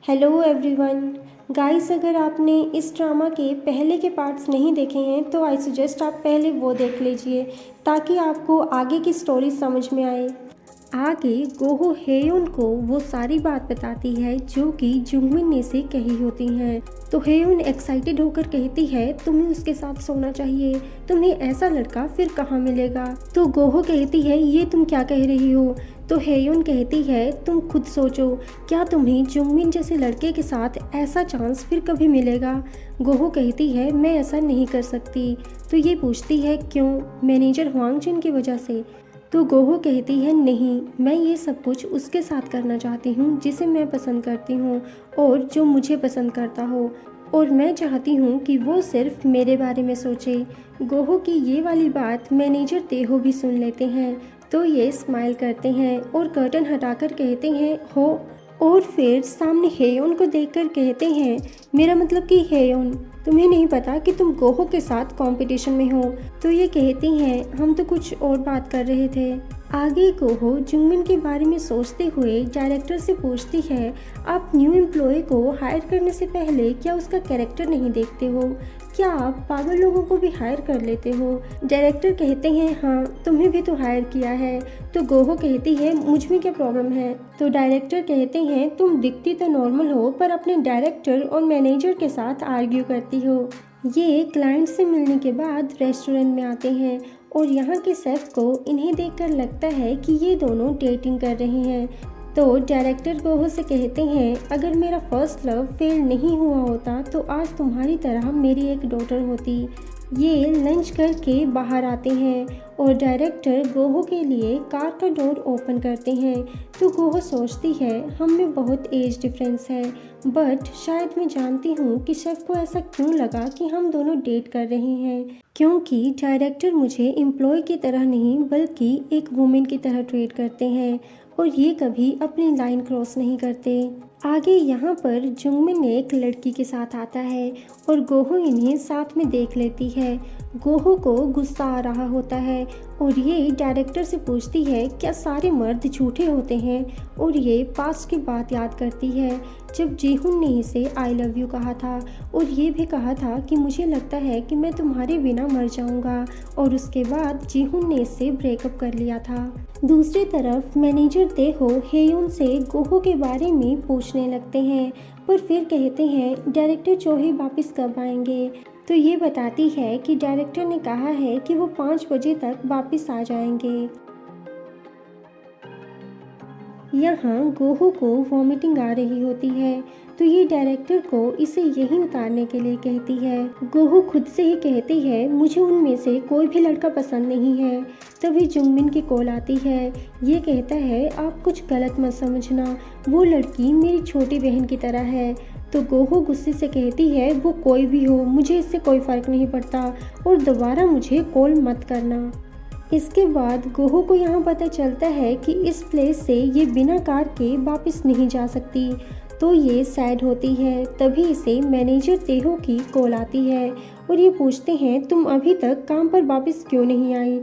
Hello everyone. Guys, अगर आपने इस ड्रामा के पहले के पार्ट्स नहीं देखे हैं तो आई सजेस्ट आप पहले वो देख लीजिए ताकि आपको आगे की स्टोरी समझ में आए। आगे गोहो हेयोन को वो सारी बात बताती है जो कि जुंगमिन ने से कही होती हैं। तो हेयोन एक्साइटेड होकर कहती है तुम्हें उसके साथ सोना चाहिए, तुम्हें ऐसा लड़का फिर कहाँ मिलेगा। तो गोहो कहती है ये तुम क्या कह रही हो। तो हेयोन कहती है तुम खुद सोचो, क्या तुम्हें जुंगमिन जैसे लड़के के साथ ऐसा चांस फिर कभी मिलेगा। गोहो कहती है मैं ऐसा नहीं कर सकती। तो ये पूछती है क्यों, मैनेजर हुआंग जिन की वजह से। तो गोहो कहती है नहीं, मैं ये सब कुछ उसके साथ करना चाहती हूँ जिसे मैं पसंद करती हूँ और जो मुझे पसंद करता हो, और मैं चाहती हूँ कि वो सिर्फ मेरे बारे में सोचे। गोहो की ये वाली बात मैनेजर तेहो भी सुन लेते हैं। तो ये स्माइल करते हैं और कर्टन हटाकर कहते हैं हो, और फिर सामने हेयोन को देखकर कहते हैं मेरा मतलब कि हेयोन, तुम्हें नहीं पता कि तुम गोहो के साथ कंपटीशन में हो। तो ये कहती हैं हम तो कुछ और बात कर रहे थे। आगे गोहो जुंगमिन के बारे में सोचते हुए डायरेक्टर से पूछती है आप न्यू एम्प्लॉय को हायर करने से पहले क्या उसका कैरेक्टर नहीं देखते हो, क्या आप पागल लोगों को भी हायर कर लेते हो। डायरेक्टर कहते हैं हाँ, तुम्हें भी तो हायर किया है। तो गोहो कहती है मुझ में क्या प्रॉब्लम है। तो डायरेक्टर कहते हैं तुम दिखती तो नॉर्मल हो पर अपने डायरेक्टर और मैनेजर के साथ आर्ग्यू करती हो। ये क्लाइंट से मिलने के बाद रेस्टोरेंट में आते हैं और यहाँ के शेफ को इन्हें देखकर लगता है कि ये दोनों डेटिंग कर रहे हैं। तो डायरेक्टर गोहो से कहते हैं अगर मेरा फर्स्ट लव फेल नहीं हुआ होता तो आज तुम्हारी तरह मेरी एक डॉटर होती। ये लंच करके बाहर आते हैं और डायरेक्टर गोहो के लिए कार का डोर ओपन करते हैं। तो गोहो सोचती है हम में बहुत एज डिफरेंस है, बट शायद मैं जानती हूँ कि शेफ को ऐसा क्यों लगा कि हम दोनों डेट कर रहे हैं, क्योंकि डायरेक्टर मुझे एम्प्लॉय की तरह नहीं बल्कि एक वुमेन की तरह ट्रीट करते हैं और ये कभी अपनी लाइन क्रॉस नहीं करते। आगे यहाँ पर जुंगमिन एक लड़की के साथ आता है और गोहो इन्हें साथ में देख लेती है। गोहो को गुस्सा आ रहा होता है और ये डायरेक्टर से पूछती है क्या सारे मर्द झूठे होते हैं, और ये पास्ट की बात याद करती है जब जीहुन ने इसे आई लव यू कहा था और ये भी कहा था कि मुझे लगता है कि मैं तुम्हारे बिना मर जाऊंगा, और उसके बाद जीहुन ने इससे ब्रेकअप कर लिया था। दूसरी तरफ मैनेजर तेहो हेयोन से गोहो के बारे में पूछने लगते हैं, पर फिर कहते हैं डायरेक्टर चोही वापस कब आएंगे। तो ये बताती है कि डायरेक्टर ने कहा है कि वो 5 बजे तक वापस आ जाएंगे। यहाँ गोहो को वॉमिटिंग आ रही होती है तो ये डायरेक्टर को इसे यहीं उतारने के लिए कहती है। गोहो खुद से ही कहती है मुझे उनमें से कोई भी लड़का पसंद नहीं है। तभी जुंगमिन की कॉल आती है। ये कहता है आप कुछ गलत मत समझना, वो लड़की मेरी छोटी बहन की तरह है। तो गोहो गुस्से से कहती है वो कोई भी हो मुझे इससे कोई फ़र्क नहीं पड़ता और दोबारा मुझे कॉल मत करना। इसके बाद गोहो को यहाँ पता चलता है कि इस प्लेस से ये बिना कार के वापस नहीं जा सकती। तो ये सैड होती है। तभी इसे मैनेजर तेहो की कॉल आती है और ये पूछते हैं तुम अभी तक काम पर वापस क्यों नहीं आई।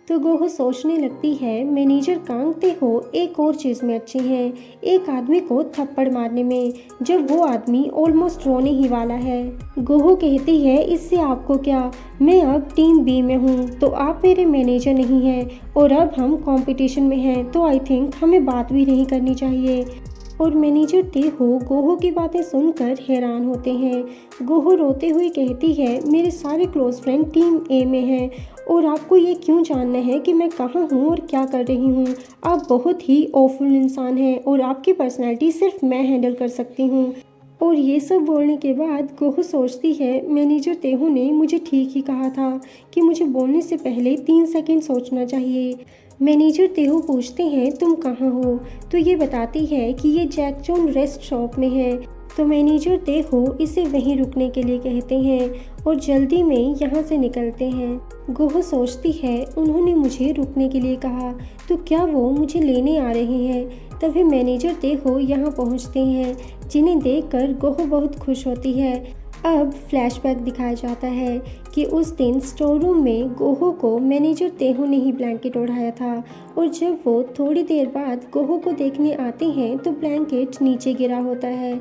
तो गोहो सोचने लगती है मैनेजर कांग तेहो एक और चीज़ में अच्छे हैं, एक आदमी को थप्पड़ मारने में, जब वो आदमी ऑलमोस्ट रोने ही वाला है। गोहो कहती है इससे आपको क्या, मैं अब टीम बी में हूँ तो आप मेरे मैनेजर नहीं हैं और अब हम कंपटीशन में हैं, तो आई थिंक हमें बात भी नहीं करनी चाहिए। और मैनेजर तेहो गोहो की बातें सुनकर हैरान होते हैं। गोहो रोते हुए कहती है मेरे सारे क्लोज फ्रेंड टीम ए में हैं और आपको ये क्यों जानना है कि मैं कहाँ हूँ और क्या कर रही हूँ। आप बहुत ही ऑफुल इंसान हैं और आपकी पर्सनैलिटी सिर्फ मैं हैंडल कर सकती हूँ। और ये सब बोलने के बाद गोहो सोचती है मैनेजर तेहो ने मुझे ठीक ही कहा था कि मुझे बोलने से पहले 3 सेकंड सोचना चाहिए। मैनेजर तेहो पूछते हैं तुम कहाँ हो। तो ये बताती है कि ये जैकचोन रेस्ट शॉप में है। तो मैनेजर तेहो इसे वहीं रुकने के लिए कहते हैं और जल्दी में यहाँ से निकलते हैं। गोहो सोचती है उन्होंने मुझे रुकने के लिए कहा तो क्या वो मुझे लेने आ रहे हैं। तभी मैनेजर तेहो यहाँ पहुँचते हैं जिन्हें देखकर गोहो बहुत खुश होती है। अब फ्लैशबैक दिखाया जाता है कि उस दिन स्टोर रूम में गोहो को मैनेजर तेहो ने ही ब्लैंकेट ओढ़ाया था और जब वो थोड़ी देर बाद गोहो को देखने आते हैं तो ब्लैंकेट नीचे गिरा होता है।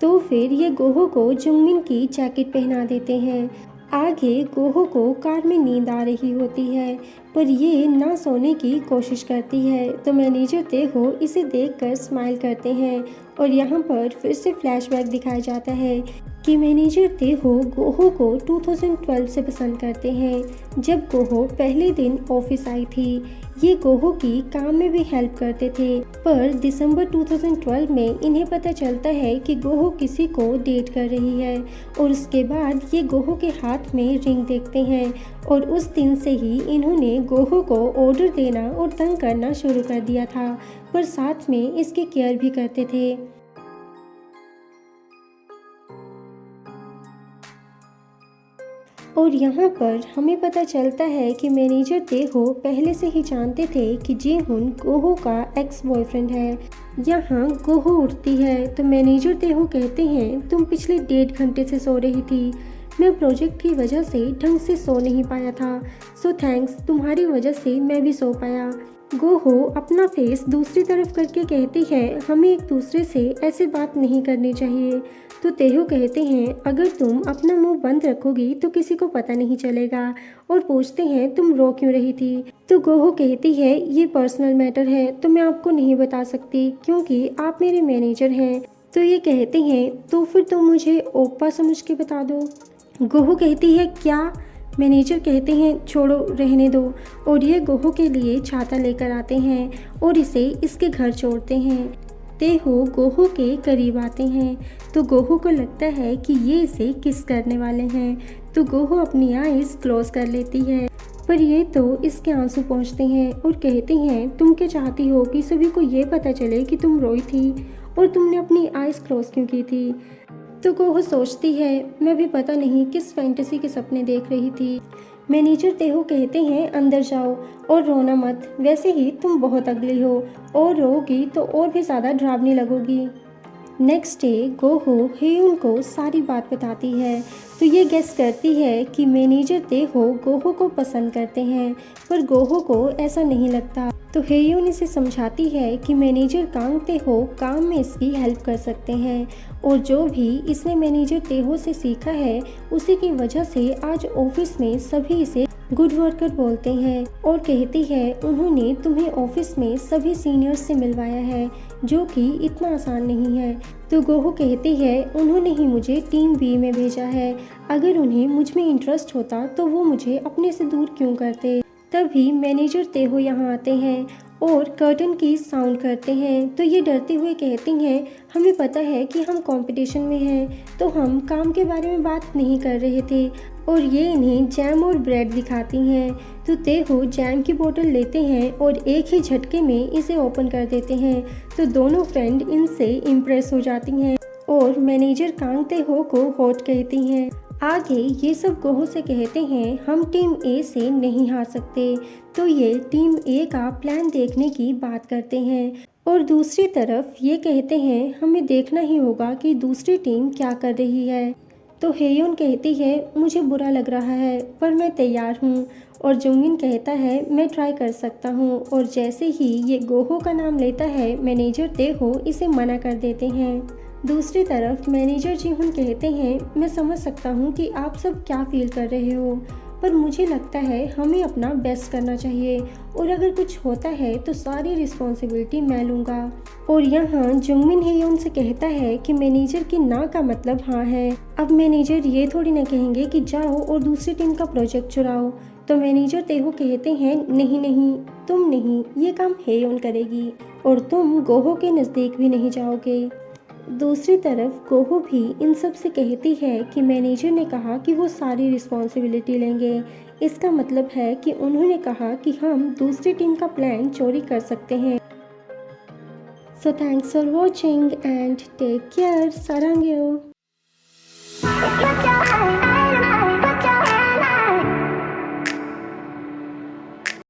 तो फिर ये गोहो को जुंगमिन की जैकेट पहना देते हैं। आगे गोहो को कार में नींद आ रही होती है, पर ये ना सोने की कोशिश करती है। तो मैनेजर तेहो इसे देखकर स्माइल करते हैं और यहाँ पर फिर से फ्लैशबैक दिखाया जाता है कि मैनेजर तेहो गोहो को 2012 से पसंद करते हैं, जब गोहो पहले दिन ऑफिस आई थी। ये गोहो की काम में भी हेल्प करते थे, पर दिसंबर 2012 में इन्हें पता चलता है कि गोहो किसी को डेट कर रही है और उसके बाद ये गोहो के हाथ में रिंग देखते हैं और उस दिन से ही इन्होंने गोहो को ऑर्डर देना और तंग करना शुरू कर दिया था, पर साथ में इसकी केयर भी करते थे। और यहाँ पर हमें पता चलता है कि मैनेजर तेहो पहले से ही जानते थे कि जीहुन गोहो का एक्स बॉयफ्रेंड है। यहाँ गोहो उठती है तो मैनेजर तेहो कहते हैं, तुम पिछले 1.5 घंटे से सो रही थी। मैं प्रोजेक्ट की वजह से ढंग से सो नहीं पाया था, सो थैंक्स, तुम्हारी वजह से मैं भी सो पाया। गोहो अपना फेस दूसरी तरफ करके कहती है, हमें एक दूसरे से ऐसे बात नहीं करनी चाहिए। तो तेहो कहते हैं, अगर तुम अपना मुंह बंद रखोगी तो किसी को पता नहीं चलेगा, और पूछते हैं तुम रो क्यों रही थी। तो गोहो कहती है, ये पर्सनल मैटर है तो मैं आपको नहीं बता सकती क्योंकि आप मेरे मैनेजर हैं। तो ये कहते हैं, तो फिर तुम मुझे ओप्पा समझ के बता दो। गोहो कहती है, क्या? मैनेजर कहते हैं, छोड़ो, रहने दो। और ये गोहो के लिए छाता लेकर आते हैं और इसे इसके घर छोड़ते हैं। तेहो गोहो के करीब आते हैं तो गोहो को लगता है कि ये इसे किस करने वाले हैं, तो गोहो अपनी आईज क्लोज कर लेती है, पर ये तो इसके आंसू पहुँचते हैं और कहते हैं, तुम क्या चाहती हो कि सभी को ये पता चले कि तुम रोई थी और तुमने अपनी आईज क्लोज क्यों की थी। तो गोहो सोचती है, मैं भी पता नहीं किस फैंटेसी के सपने देख रही थी। मैनेजर तेहो कहते हैं, अंदर जाओ और रोना मत, वैसे ही तुम बहुत अगली हो और रोगी तो और भी ज़्यादा डरावनी लगोगी। नेक्स्ट डे गोहो हेयुन को सारी बात बताती है तो ये गेस करती है कि मैनेजर तेहो गोहो को पसंद करते हैं, पर गोहो को ऐसा नहीं लगता। तो हेयुन इसे समझाती है कि मैनेजर कांग तेहो काम में इसकी हेल्प कर सकते हैं और जो भी इसने मैनेजर तेहो से सीखा है उसी की वजह से आज ऑफिस में सभी इसे गुड वर्कर बोलते हैं। और कहती है, उन्होंने तुम्हें ऑफिस में सभी सीनियर्स से मिलवाया है जो कि इतना आसान नहीं है। तो गोहो कहती है, उन्होंने ही मुझे टीम बी में भेजा है, अगर उन्हें मुझ में इंटरेस्ट होता तो वो मुझे अपने से दूर क्यों करते। तभी मैनेजर तेहो यहाँ आते हैं और कर्टन की साउंड करते हैं तो ये डरते हुए कहती हैं, हमें पता है कि हम कंपटीशन में हैं, तो हम काम के बारे में बात नहीं कर रहे थे। और ये इन्हें जैम और ब्रेड दिखाती हैं तो तेहो जैम की बोतल लेते हैं और एक ही झटके में इसे ओपन कर देते हैं। तो दोनों फ्रेंड इनसे इम्प्रेस हो जाती हैं और मैनेजर कांग तेहो को हॉट कहती हैं। आगे ये सब गोहो से कहते हैं, हम टीम ए से नहीं हार सकते। तो ये टीम ए का प्लान देखने की बात करते हैं और दूसरी तरफ ये कहते हैं, हमें देखना ही होगा कि दूसरी टीम क्या कर रही है। तो हेयुन कहती है, मुझे बुरा लग रहा है पर मैं तैयार हूँ। और जुंगिन कहता है, मैं ट्राई कर सकता हूँ। और जैसे ही ये गोहो का नाम लेता है मैनेजर तेहो इसे मना कर देते हैं। दूसरी तरफ मैनेजर जीहुन कहते हैं, मैं समझ सकता हूँ कि आप सब क्या फील कर रहे हो, पर मुझे लगता है हमें अपना बेस्ट करना चाहिए और अगर कुछ होता है तो सारी रिस्पॉन्सिबिलिटी मैं लूँगा। और यहाँ जुंगमिन हेयुन से कहता है कि मैनेजर की ना का मतलब हाँ है। अब मैनेजर ये थोड़ी ना कहेंगे कि जाओ और दूसरी टीम का प्रोजेक्ट चुराओ। तो मैनेजर तेहो कहते हैं, नहीं नहीं, तुम नहीं, ये काम हेयुन करेगी और तुम गोहो के नज़दीक भी नहीं जाओगे। दूसरी तरफ गोहो भी इन सब से कहती है कि मैनेजर ने कहा कि वो सारी रिस्पॉन्सिबिलिटी लेंगे, इसका मतलब है कि उन्होंने कहा कि हम दूसरी टीम का प्लान चोरी कर सकते हैं। So thanks for watching and take care. सारांग्यो।